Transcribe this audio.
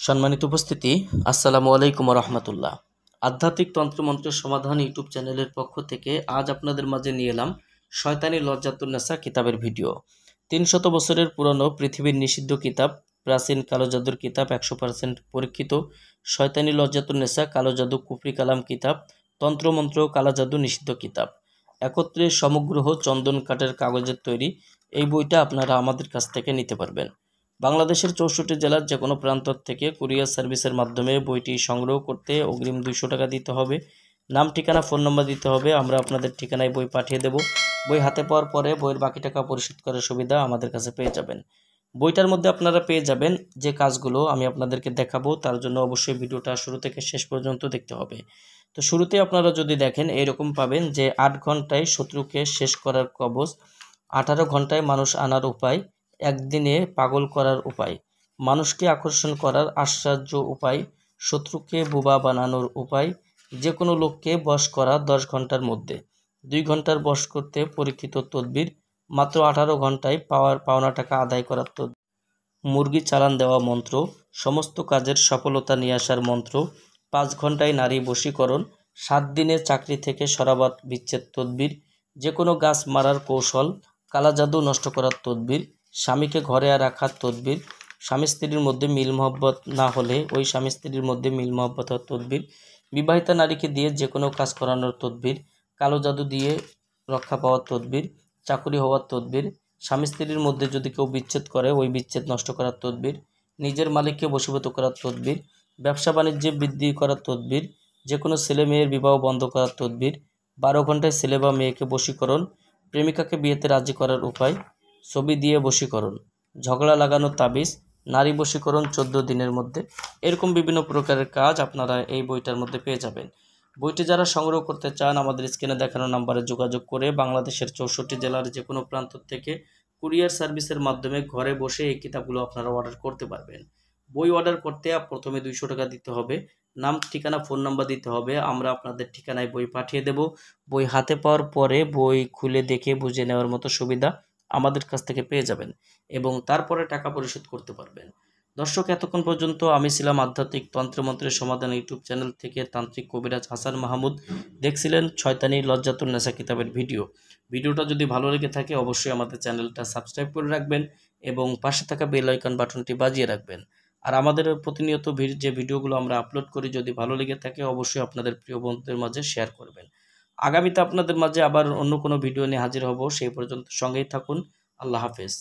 সম্মানিত উপস্থিতি, আসসালামু আলাইকুম রহমতুল্লাহ। আধ্যাত্মিক তন্ত্রমন্ত্রের সমাধান ইউটিউব চ্যানেলের পক্ষ থেকে আজ আপনাদের মাঝে নিয়ে এলাম শয়তানি লজ্জাতুন্নেসা কিতাবের ভিডিও। 300 বছরের পুরনো পৃথিবীর নিষিদ্ধ কিতাব, প্রাচীন কালো জাদুর কিতাব, 100% পরীক্ষিত শয়তানি লজ্জাতুন্নেসা কালো জাদু কুফরি কালাম কিতাব, তন্ত্রমন্ত্র কালা জাদু নিষিদ্ধ কিতাব, একত্রে সমগ্র চন্দন কাঠের কাগজের তৈরি এই বইটা আপনারা আমাদের কাছ থেকে নিতে পারবেন। বাংলাদেশের 64 জেলার যে কোনো প্রান্ত থেকে কুরিয়ার সার্ভিসের মাধ্যমে বইটি সংগ্রহ করতে অগ্রিম 200 টাকা দিতে হবে। নাম, ঠিকানা, ফোন নম্বর দিতে হবে। আমরা আপনাদের ঠিকানায় বই পাঠিয়ে দেব। বই হাতে পাওয়ার পরে বইয়ের বাকি টাকা পরিশোধ করার সুবিধা আমাদের কাছে পেয়ে যাবেন। বইটার মধ্যে আপনারা পেয়ে যাবেন যে কাজগুলো আমি আপনাদেরকে দেখাবো, তার জন্য অবশ্যই ভিডিওটা শুরু থেকে শেষ পর্যন্ত দেখতে হবে। তো শুরুতে আপনারা যদি দেখেন এরকম পাবেন যে 8 ঘন্টায় শত্রুকে শেষ করার কবজ, 18 ঘন্টায় মানুষ আনার উপায়, একদিনে পাগল করার উপায়, মানুষকে আকর্ষণ করার আশ্চর্য উপায়, শত্রুকে বোবা বানানোর উপায়, যে কোনো লোককে বশ করা 10 ঘন্টার মধ্যে, 2 ঘন্টার বশ করতে পরীক্ষিত তদবির, মাত্র 18 ঘন্টায় পাওনা টাকা আদায় করার তদবির, মুরগি চালান দেওয়া মন্ত্র, সমস্ত কাজের সফলতা নিয়ে আসার মন্ত্র, 5 ঘন্টায় নারী বশীকরণ, 7 দিনে চাকরি থেকে সরাবাদ বিচ্ছেদ তদবির, যে কোনো গাছ মারার কৌশল, কালা জাদু নষ্ট করার তদবির, স্বামীকে ঘরে রাখার তদবির, স্বামী স্ত্রীর মধ্যে মিল মহব্বত না হলে ওই স্বামী স্ত্রীর মধ্যে মিল মহব্বত হওয়ার তদবির, বিবাহিতা নারীকে দিয়ে যে কোনো কাজ করানোর তদবির, কালো জাদু দিয়ে রক্ষা পাওয়ার তদবির, চাকুরি হওয়ার তদবির, স্বামী স্ত্রীর মধ্যে যদি কেউ বিচ্ছেদ করে ওই বিচ্ছেদ নষ্ট করার তদবির, নিজের মালিককে বশীভূত করার তদবির, ব্যবসা বাণিজ্যে বৃদ্ধি করার তদবির, যে কোনো ছেলে মেয়ের বিবাহ বন্ধ করার তদবির, 12 ঘন্টায় ছেলে বা মেয়েকে বশীকরণ, প্রেমিকাকে বিয়েতে রাজি করার উপায়, ছবি দিয়ে বশীকরণ, ঝগড়া লাগানো তাবিজ, নারী বশীকরণ 14 দিনের মধ্যে, এরকম বিভিন্ন প্রকারের কাজ আপনারা এই বইটার মধ্যে পেয়ে যাবেন। বইটি যারা সংগ্রহ করতে চান আমাদের স্ক্রিনে দেখানো নাম্বারে যোগাযোগ করে বাংলাদেশের 64 জেলার যে কোনো প্রান্ত থেকে কুরিয়ার সার্ভিসের মাধ্যমে ঘরে বসে এই কিতাবগুলো আপনারা অর্ডার করতে পারবেন। বই অর্ডার করতে প্রথমে 200 টাকা দিতে হবে। নাম, ঠিকানা, ফোন নাম্বার দিতে হবে। আমরা আপনাদের ঠিকানায় বই পাঠিয়ে দেব। বই হাতে পাওয়ার পরে বই খুলে দেখে বুঝে নেওয়ার মতো সুবিধা আমাদের কাছ থেকে পেয়ে যাবেন এবং তারপরে টাকা পরিশোধ করতে পারবেন। দর্শক, এতক্ষণ পর্যন্ত আমি ছিলাম আধ্যাত্মিক তন্ত্রমন্ত্রের সমাধান ইউটিউব চ্যানেল থেকে তান্ত্রিক কবিরাজ হাসান মাহমুদ। দেখছিলেন শয়তানি লজ্জাতুন্নেসা কিতাবের ভিডিওটা যদি ভালো লেগে থাকে অবশ্যই আমাদের চ্যানেলটা সাবস্ক্রাইব করে রাখবেন এবং পাশে থাকা বেল আইকন বাটনটি বাজিয়ে রাখবেন। আর আমাদের প্রতিনিয়ত যে ভিডিওগুলো আমরা আপলোড করি যদি ভালো লেগে থাকে অবশ্যই আপনাদের প্রিয় বন্ধুদের মাঝে শেয়ার করবেন। আগামীতে আপনাদের মাঝে আবার অন্য কোনো ভিডিও নিয়ে হাজির হব। সেই পর্যন্ত সঙ্গেই থাকুন। আল্লাহ হাফেজ।